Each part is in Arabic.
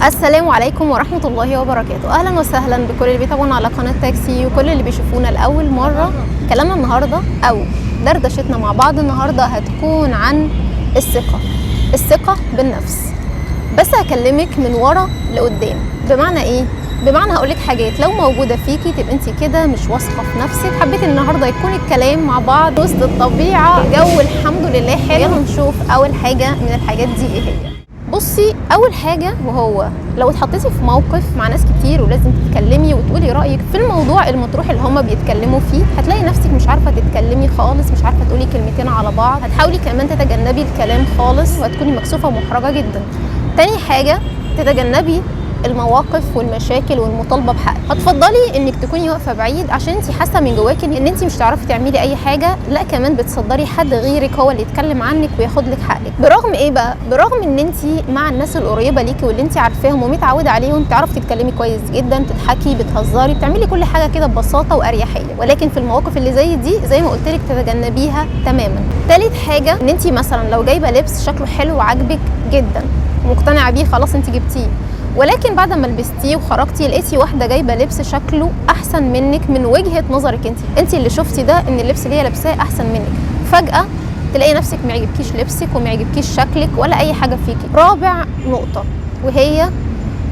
السلام عليكم ورحمة الله وبركاته. أهلا وسهلا بكل اللي بيتابعونا على قناة تاكسي وكل اللي بيشوفونا لأول مرة. كلامنا النهاردة أو دردشتنا مع بعض النهاردة هتكون عن الثقة بالنفس، بس هكلمك من ورا لقدام. بمعنى إيه؟ بمعنى هقولك حاجات لو موجودة فيكي تبقى انت كده مش واثقة في نفسك. حبيت النهاردة يكون الكلام مع بعض وسط الطبيعة، الجو الحمد لله حلو. يلا نشوف أول حاجة من الحاجات دي إيه هي. بصي، اول حاجه وهو لو اتحطيتي في موقف مع ناس كتير ولازم تتكلمي وتقولي رايك في الموضوع المطروح اللي هما بيتكلموا فيه، هتلاقي نفسك مش عارفه تتكلمي خالص، مش عارفه تقولي كلمتين على بعض، هتحاولي كمان تتجنبي الكلام خالص وهتكوني مكسوفه ومحرجه جدا. تاني حاجه تتجنبي المواقف والمشاكل والمطالبه بحقك. هتفضلي انك تكوني واقفه بعيد عشان انت حاسه من جواكي ان انت مش تعرفي تعملي اي حاجه، لا كمان بتصدري حد غيرك هو اللي يتكلم عنك وياخد لك حقك. برغم ايه بقى؟ برغم ان انت مع الناس القريبه ليكي واللي انت عارفاهم ومتعوده عليهم تعرفي تتكلمي كويس جدا، تضحكي، بتهزري، بتعملي كل حاجه كده ببساطه واريحيه، ولكن في المواقف اللي زي دي زي ما قلت لك تتجنبيها تماما. ثالث حاجه ان انت مثلا لو جايبه لبس شكله حلو وعاجبك جدا ومقتنعه بيه، خلاص انت جبتيه، ولكن بعد ما لبستيه وخرجتي لقيتي واحده جايبه لبس شكله احسن منك من وجهه نظرك انت اللي شفتي ده ان اللبس اللي هي لابساه احسن منك، فجاه تلاقي نفسك ما يعجبكيش لبسك وما يعجبكيش شكلك ولا اي حاجه فيكي. رابع نقطه وهي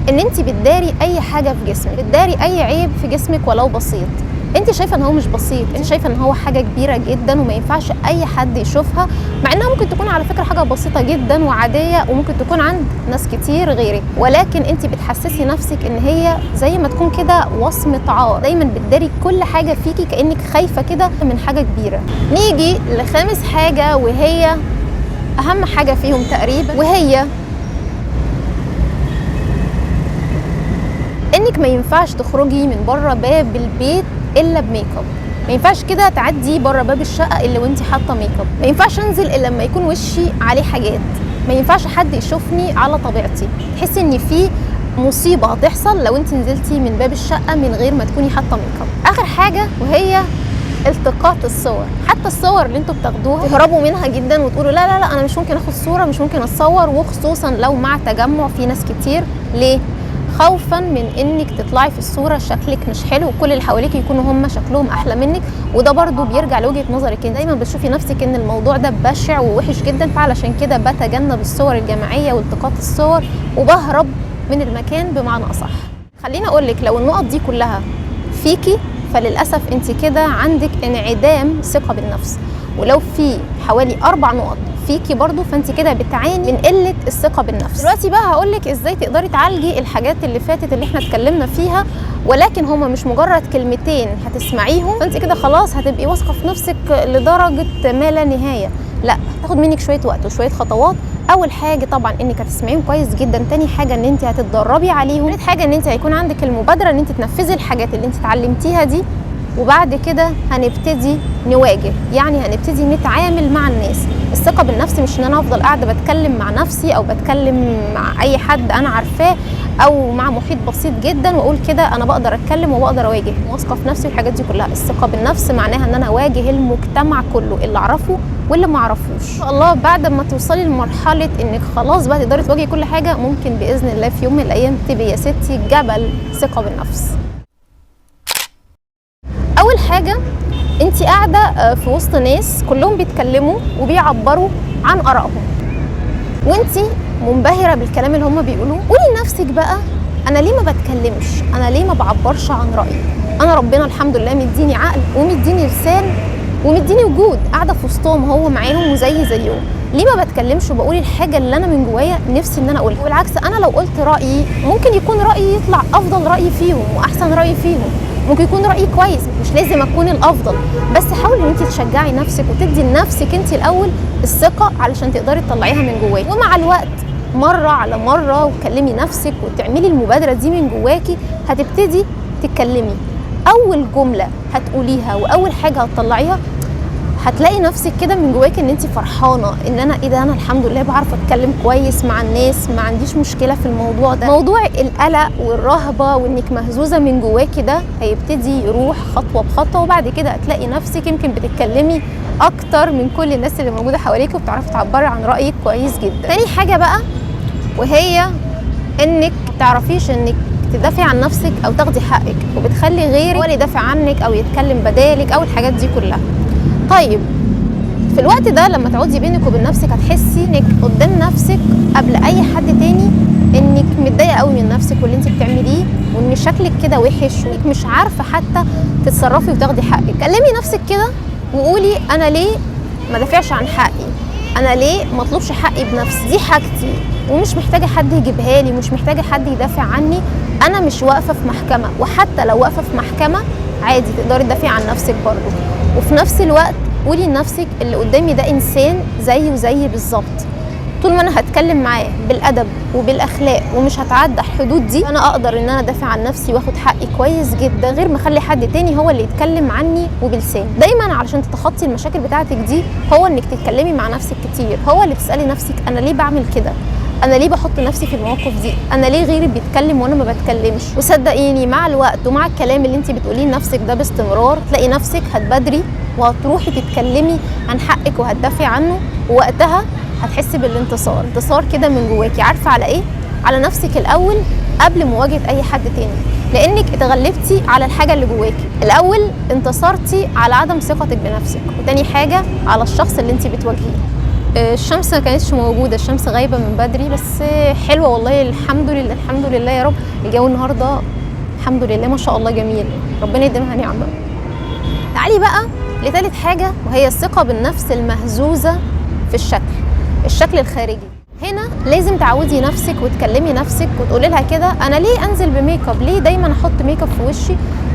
ان انت بتداري اي حاجه في جسمك، بتداري اي عيب في جسمك ولو بسيط. انت شايفه ان هو مش بسيط، انت شايفه ان هو حاجه كبيره جدا وما ينفعش اي حد يشوفها، مع انها ممكن تكون على فكره حاجه بسيطه جدا وعاديه وممكن تكون عند ناس كتير غيرك، ولكن انت بتحسسي نفسك ان هي زي ما تكون كده وصمه عار. دايما بتداري كل حاجه فيكي كانك خايفه كده من حاجه كبيره. نيجي لخامس حاجه وهي اهم حاجه فيهم تقريبا، وهي انك ما ينفعش تخرجي من بره باب البيت الا بميك اب. ما ينفعش كده تعدي بره باب الشقه الا وانت حاطه ميك اب. ما ينفعش انزل الا لما يكون وشي عليه حاجات. ما ينفعش حد يشوفني على طبيعتي، تحسي ان في مصيبه هتحصل لو انت نزلتي من باب الشقه من غير ما تكوني حاطه ميك اب. اخر حاجه وهي التقاط الصور. حتى الصور اللي انتوا بتاخدوها تهربوا منها جدا وتقولوا لا لا لا انا مش ممكن اخد صوره، مش ممكن اتصور، وخصوصا لو مع تجمع في ناس كتير. ليه؟ خوفا من انك تطلعي في الصوره شكلك مش حلو وكل اللي حواليك يكونوا هم شكلهم احلى منك، وده برضو بيرجع لوجهه نظرك انت. دايما بتشوفي نفسك ان الموضوع ده بشع ووحش جدا، فعلشان كده بتجنب الصور الجماعيه والتقاط الصور وبهرب من المكان بمعنى اصح. خليني اقول لك لو النقط دي كلها فيكي فللاسف انت كده عندك انعدام ثقه بالنفس، ولو في حوالي 4 نقط فيكي برضو فانت كده بتعاني من قله الثقه بالنفس. دلوقتي بقى هقولك ازاي تقدري تعالجي الحاجات اللي فاتت اللي احنا اتكلمنا فيها، ولكن هما مش مجرد كلمتين هتسمعيهم فانت كده خلاص هتبقي واثقه في نفسك لدرجه ما لا نهايه. لا، تاخد منك شويه وقت وشويه خطوات. اول حاجه طبعا انك هتسمعيهم كويس جدا، تاني حاجه ان انت هتتدربي عليهم، تالت حاجه ان انت هيكون عندك المبادره ان انت تنفذي الحاجات اللي انت اتعلمتيها دي، وبعد كده هنبتدي نواجه، يعني هنبتدي نتعامل مع الناس. الثقه بالنفس مش ان انا افضل قاعده بتكلم مع نفسي او بتكلم مع اي حد انا عارفاه او مع محيط بسيط جدا واقول كده انا بقدر اتكلم وبقدر اواجه واثقه في نفسي والحاجات دي كلها. الثقه بالنفس معناها ان انا اواجه المجتمع كله، اللي اعرفه واللي ما اعرفوش. ان شاء الله بعد ما توصلي لمرحله انك خلاص بقى تقدري تواجهي كل حاجه، ممكن باذن الله في يوم من الايام تبقي يا ستي جبل ثقه بالنفس. اول حاجه انت قاعده في وسط ناس كلهم بيتكلموا وبيعبروا عن ارائهم وانت منبهره بالكلام اللي هم بيقولوه. قولي لنفسك بقى انا ليه ما بتكلمش؟ انا ليه ما بعبرش عن رايي؟ انا ربنا الحمد لله مديني عقل ومديني لسان ومديني وجود، قاعده في وسطهم هو معاهم وزيهم، ليه ما بتكلمش وبقول الحاجه اللي انا من جوايا نفسي ان انا اقولها؟ والعكس، انا لو قلت رايي ممكن يكون رايي يطلع افضل راي فيهم واحسن راي فيهم، ممكن يكون رايي كويس، مش لازم اكون الافضل، بس حاولي ان انت تشجعي نفسك وتدي لنفسك انت الاول الثقه علشان تقدري تطلعيها من جواكي. ومع الوقت مره على مره وتكلمي نفسك وتعملي المبادره دي من جواكي، هتبتدي تتكلمي. اول جمله هتقوليها واول حاجه هتطلعيها هتلاقي نفسك كده من جواكي ان انت فرحانه ان انا ايه ده، انا الحمد لله بعرف اتكلم كويس مع الناس، ما عنديش مشكله في الموضوع ده. موضوع القلق والرهبه وانك مهزوزه من جواكي ده هيبتدي يروح خطوه بخطوه، وبعد كده هتلاقي نفسك يمكن بتتكلمي اكتر من كل الناس اللي موجوده حواليك وبتعرفي تعبري عن رايك كويس جدا. تاني حاجه بقى وهي انك تعرفيش انك تدافعي عن نفسك او تاخدي حقك، وبتخلي غيرك هو اللي يدافع عنك او يتكلم بدالك او الحاجات دي كلها. طيب في الوقت ده لما تقعدي بينك وبين نفسك هتحسي انك قدام نفسك قبل اي حد تاني انك متضايقه قوي من نفسك واللي انت بتعمليه، وان شكلك كده وحش وانك مش عارفه حتى تتصرفي وتاخدي حقك. كلمي نفسك كده وقولي انا ليه ما دافعش عن حقي، انا ليه ما اطلبش حقي بنفسي، دي حاجتي ومش محتاجه حد يجيبها لي، مش محتاجه حد يدافع عني، انا مش واقفه في محكمه. وحتى لو واقفه في محكمه عادي تقدري تدافعي عن نفسك برضه. وفي نفس الوقت قولي لنفسك اللي قدامي ده انسان زيه وزيي بالظبط، طول ما انا هتكلم معاه بالادب وبالاخلاق ومش هتعدى الحدود دي، انا اقدر ان انا ادافع عن نفسي واخد حقي كويس جدا، غير ما اخلي حد تاني هو اللي يتكلم عني وبلسان. دايما علشان تتخطي المشاكل بتاعتك دي هو انك تتكلمي مع نفسك كتير، هو اللي تسالي نفسك انا ليه بعمل كده، انا ليه بحط نفسي في المواقف دي، انا ليه غيري بيتكلم وانا ما بتكلمش. وصدقيني مع الوقت ومع الكلام اللي انت بتقوليه لنفسك ده باستمرار تلاقي نفسك هتبادري وهتروحي تتكلمي عن حقك وهتدافعي عنه، ووقتها هتحسي بالانتصار، انتصار كده من جواكي. عارفه على ايه؟ على نفسك الاول قبل مواجهه اي حد تاني، لانك اتغلبتي على الحاجه اللي جواكي. الاول انتصرتي على عدم ثقتك بنفسك، وتاني حاجه على الشخص اللي انت بتواجهيه. الشمس ما كانتش موجوده، الشمس غايبه من بدري، بس حلوه والله. الحمد لله الحمد لله يا رب. الجو النهارده الحمد لله ما شاء الله جميل، ربنا يديمها نعمه. تعالي بقى لثالث حاجه، وهي الثقه بالنفس المهزوزه في الشكل الخارجي. هنا لازم تعودي نفسك وتكلمي نفسك وتقولي لها كده انا ليه انزل بميك اب، ليه دايما احط ميك اب في وشي،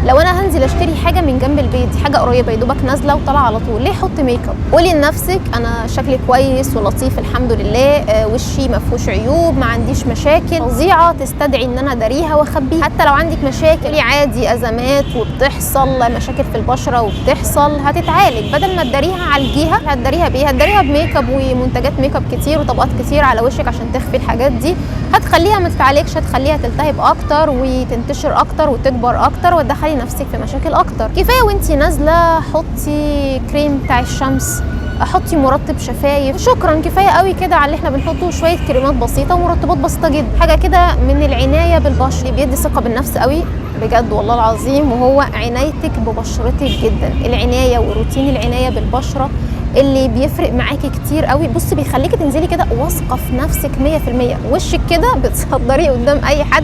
لو انا هنزل اشتري حاجه من جنب البيت دي حاجه قريبه يا دوبك نازله وطالعه على طول، ليه احط ميك اب؟ قولي لنفسك انا شكلي كويس ولطيف الحمد لله، وشي ما فيهوش عيوب، ما عنديش مشاكل فظيعه تستدعي ان انا اداريها واخبيها. حتى لو عندك مشاكل عادي، ازمات وبتحصل، مشاكل في البشره وبتحصل هتتعالج، بدل ما تداريها عالجيها. هتداريها بايه؟ هتداريها بميك اب ومنتجات ميك اب كتير وطبقات كتير على وشك عشان تخفي الحاجات دي، هتخليها ما تتعالجش، هتخليها تلتهب اكتر وتنتشر اكتر وتكبر اكتر وتدخلي نفسك في مشاكل اكتر. كفايه وانتي نازله حطي كريم بتاع الشمس، حطي مرطب شفايف، شكرا كفايه قوي كده على اللي احنا بنحطه، شويه كريمات بسيطه ومرطبات بسيطه جدا، حاجه كده من العنايه بالبشره بيدي ثقه بالنفس قوي بجد والله العظيم. وهو عنايتك ببشرتك جدا، العنايه وروتين العنايه بالبشره اللي بيفرق معاكي كتير قوي. بصي بيخليكي تنزلي كده واثقه في نفسك 100%، وشك كده بتصدريه قدام اي حد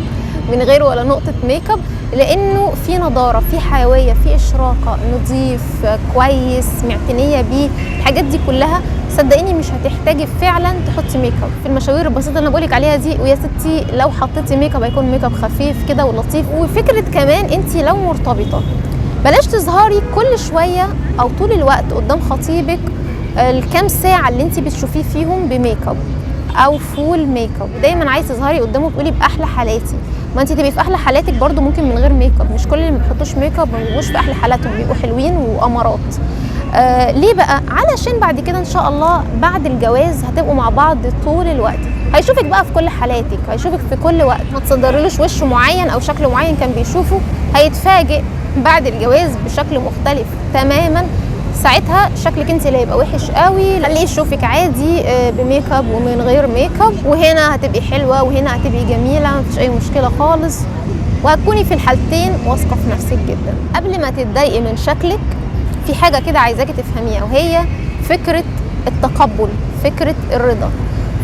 من غير ولا نقطه ميك اب، لانه في نضاره، في حيويه، في اشراقه، نظيف كويس، معتنيه بيه. الحاجات دي كلها صدقيني مش هتحتاجي فعلا تحطي ميك اب في المشاوير البسيطه اللي انا بقولك عليها دي. ويا ستي لو حطيتي ميك اب هيكون ميك اب خفيف كده ولطيف. وفكره كمان انت لو مرتبطه بلاش تظهري كل شويه او طول الوقت قدام خطيبك الكام ساعه اللي انت بتشوفيه فيهم بميك اب او فول ميك اب، دايما عايزه تظهري قدامه تقولي باحلى حالاتي. ما انت تبقي في احلى حالاتك برضو ممكن من غير ميك اب، مش كل اللي ما بيحطوش ميك اب ما بيبقوش في احلى حالاتهم، بيبقوا حلوين وامارات. ليه بقى؟ علشان بعد كده ان شاء الله بعد الجواز هتبقوا مع بعض طول الوقت، هيشوفك بقى في كل حالاتك، هيشوفك في كل وقت. ما تصدرلوش وش معين او شكل معين كان بيشوفه، هيتفاجئ بعد الجواز بشكل مختلف تماما. ساعتها شكلك انت اللي هيبقى وحش قوي. خليه يشوفك عادي بميك اب ومن غير ميك اب، وهنا هتبقي حلوه وهنا هتبقي جميله، مفيش اي مشكله خالص، وهتكوني في الحالتين واثقه في نفسك جدا. قبل ما تتضايقي من شكلك في حاجه كده عايزاكي تفهميها، وهي فكره التقبل، فكره الرضا،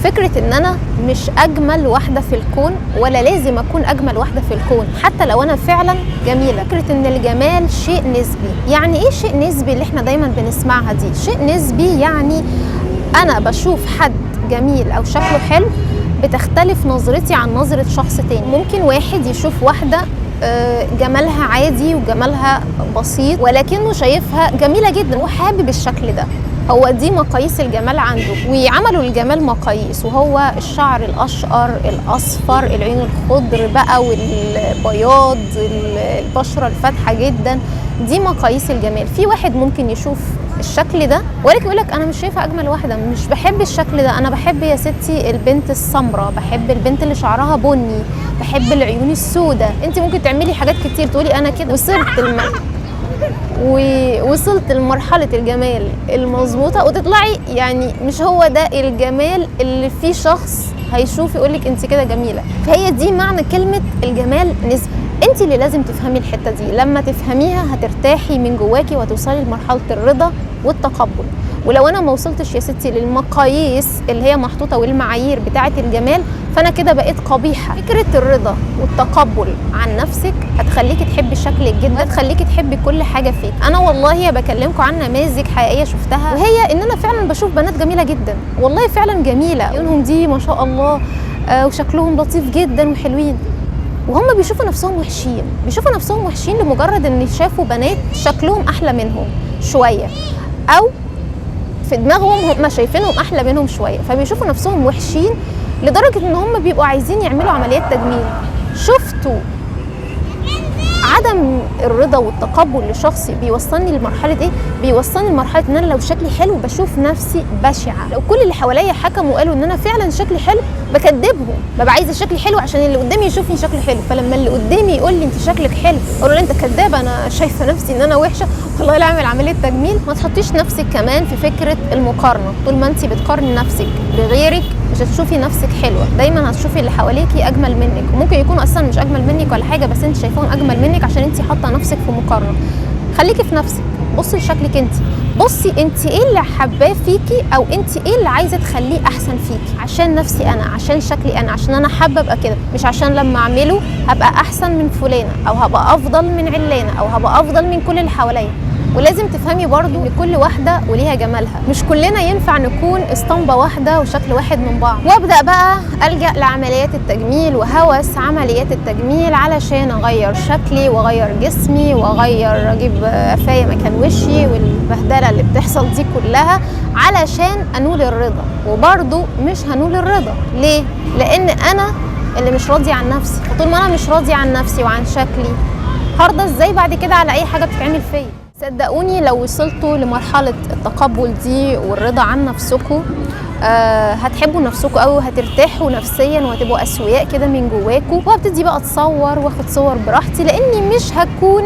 فكرة ان انا مش اجمل واحدة في الكون ولا لازم اكون اجمل واحدة في الكون حتى لو انا فعلا جميلة. فكرة ان الجمال شيء نسبي. يعني ايه شيء نسبي اللي احنا دايما بنسمعها دي؟ شيء نسبي يعني انا بشوف حد جميل او شكله حلو بتختلف نظرتي عن نظرة شخص تاني. ممكن واحد يشوف واحدة جمالها عادي وجمالها بسيط ولكنه شايفها جميلة جدا وحابب الشكل ده، هو دي مقاييس الجمال عنده. ويعملوا الجمال مقاييس، وهو الشعر الاشقر، الاصفر، العين الخضر بقى والبياض، البشره الفاتحه جدا، دي مقاييس الجمال. في واحد ممكن يشوف الشكل ده ولكن يقول لك انا مش شايفه اجمل واحده، مش بحب الشكل ده، انا بحب يا ستي البنت السمراء، بحب البنت اللي شعرها بني، بحب العيون السوداء. انت ممكن تعملي حاجات كتير تقولي انا كده ووصلت لمرحلة الجمال المظبوطة، وتطلعي يعني مش هو ده الجمال اللي فيه شخص هيشوف يقولك انت كده جميله. فهي دي معنى كلمه الجمال نسبه. انت اللي لازم تفهمي الحته دي، لما تفهميها هترتاحي من جواكي وتوصلي لمرحله الرضا والتقبل. ولو انا ما وصلتش يا ستي للمقاييس اللي هي محطوطه والمعايير بتاعه الجمال، فانا كده بقيت قبيحه. فكره الرضا والتقبل عن نفسك هتخليكي تحبي شكلك جدا، هتخليكي تحبي كل حاجه فيك. انا والله بكلمكم عن نماذج حقيقيه شفتها، وهي ان انا فعلا بشوف بنات جميله جدا، والله فعلا جميله، عيونهم دي ما شاء الله وشكلهم لطيف جدا وحلوين، وهم بيشوفوا نفسهم وحشين، بيشوفوا نفسهم وحشين لمجرد ان شافوا بنات شكلهم احلى منهم شويه، او في دماغهم هم شايفينهم احلى منهم شويه، فبيشوفوا نفسهم وحشين لدرجه ان هم بيبقوا عايزين يعملوا عمليات تجميل. شفتوا عدم الرضا والتقبل لشخصي بيوصلني لمرحله ايه؟ بيوصلني لمرحله ان انا لو شكلي حلو بشوف نفسي بشعه. لو كل اللي حواليا حكموا وقالوا ان انا فعلا شكلي حلو بكدبهم، ببقى عايزه شكلي حلو عشان اللي قدامي يشوفني شكلي حلو. فلما اللي قدامي يقول لي انت شكلك حلو، اقول له انت كدابه، انا شايفه نفسي ان انا وحشه، والله لا اعمل عمليه تجميل. ما تحطيش نفسك كمان في فكره المقارنه. طول ما انت بتقارني نفسك بغيرك مش هتشوفي نفسك حلوه، دايما هتشوفي اللي حواليكي اجمل منك، وممكن يكونوا اصلا مش اجمل منك ولا حاجه، بس انت شايفاهم اجمل منك عشان انت حاطه نفسك في مقارنه. خليكي في نفسك، بصي لشكلك انت، بصي انت ايه اللي حباه فيكي، او انت ايه اللي عايزه تخليه احسن فيكي، عشان نفسي انا، عشان شكلي انا، عشان انا حابه ابقى كده، مش عشان لما اعمله هبقى احسن من فلانه، او هبقى افضل من علانه، او هبقى افضل من كل اللي حواليا. ولازم تفهمي برضو ان كل واحده وليها جمالها، مش كلنا ينفع نكون اسطمبه واحده وشكل واحد من بعض. وابدا بقى الجا لعمليات التجميل وهوس عمليات التجميل علشان اغير شكلي واغير جسمي واغير، اجيب قفايه مكان وشي والبهدله اللي بتحصل دي كلها علشان انول الرضا. وبرضو مش هنول الرضا. ليه؟ لان انا اللي مش راضيه عن نفسي، وطول ما انا مش راضيه عن نفسي وعن شكلي هرضى ازاي بعد كده على اي حاجه بتتعمل فيا؟ صدقوني لو وصلتوا لمرحلة التقبل دي والرضا عن نفسكم هتحبوا نفسكم قوي، وهترتاحوا نفسيا وهتبقوا اسوياء كده من جواكم. وهبتدي بقى اتصور واخد صور براحتي، لاني مش هكون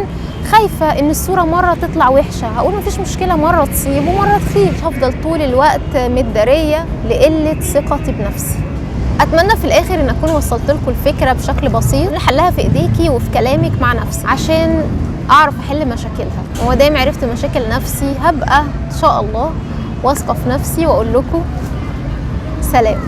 خايفة ان الصورة مرة تطلع وحشة، هقول مفيش مشكلة مرة تصيب ومرة تخيب، مش هفضل طول الوقت متدارية لقلة ثقتي بنفسي. اتمنى في الاخر ان اكون وصلت لكم الفكرة بشكل بسيط، حلها في ايديكي وفي كلامك مع نفسك عشان اعرف احل مشاكلها. وما دام عرفت مشاكل نفسي هبقى ان شاء الله واثقه في نفسي واقول لكم سلام.